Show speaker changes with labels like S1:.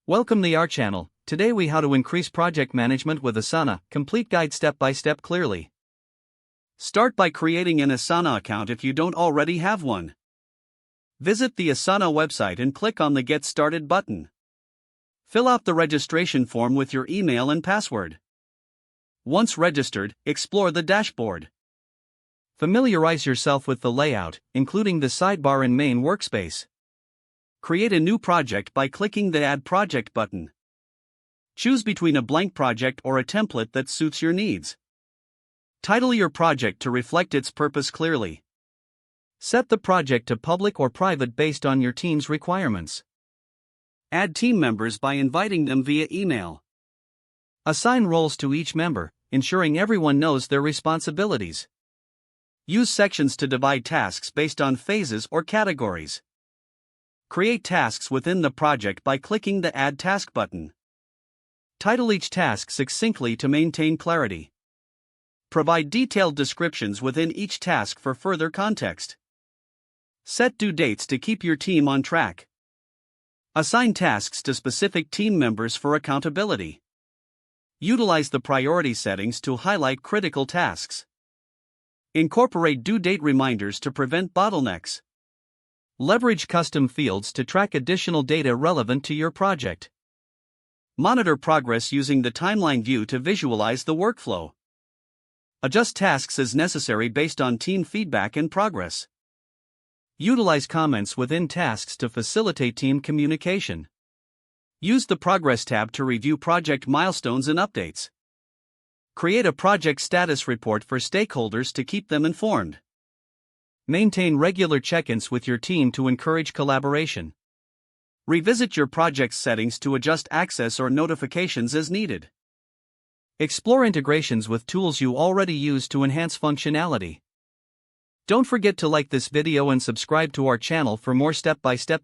S1: Welcome to our channel. Today we how to increase project management with Asana, complete guide step by step clearly. Start by creating an Asana account if you don't already have one. Visit the Asana website and click on the Get Started button. Fill out the registration form with your email and password. Once registered, explore the dashboard. Familiarize yourself with the layout, including the sidebar and main workspace. Create a new project by clicking the Add Project button. Choose between a blank project or a template that suits your needs. Title your project to reflect its purpose clearly. Set the project to public or private based on your team's requirements. Add team members by inviting them via email. Assign roles to each member, ensuring everyone knows their responsibilities. Use sections to divide tasks based on phases or categories. Create tasks within the project by clicking the Add Task button. Title each task succinctly to maintain clarity. Provide detailed descriptions within each task for further context. Set due dates to keep your team on track. Assign tasks to specific team members for accountability. Utilize the priority settings to highlight critical tasks. Incorporate due date reminders to prevent bottlenecks. Leverage custom fields to track additional data relevant to your project. Monitor progress using the timeline view to visualize the workflow. Adjust tasks as necessary based on team feedback and progress. Utilize comments within tasks to facilitate team communication. Use the Progress tab to review project milestones and updates. Create a project status report for stakeholders to keep them informed. Maintain regular check-ins with your team to encourage collaboration. Revisit your project's settings to adjust access or notifications as needed. Explore integrations with tools you already use to enhance functionality. Don't forget to like this video and subscribe to our channel for more step-by-step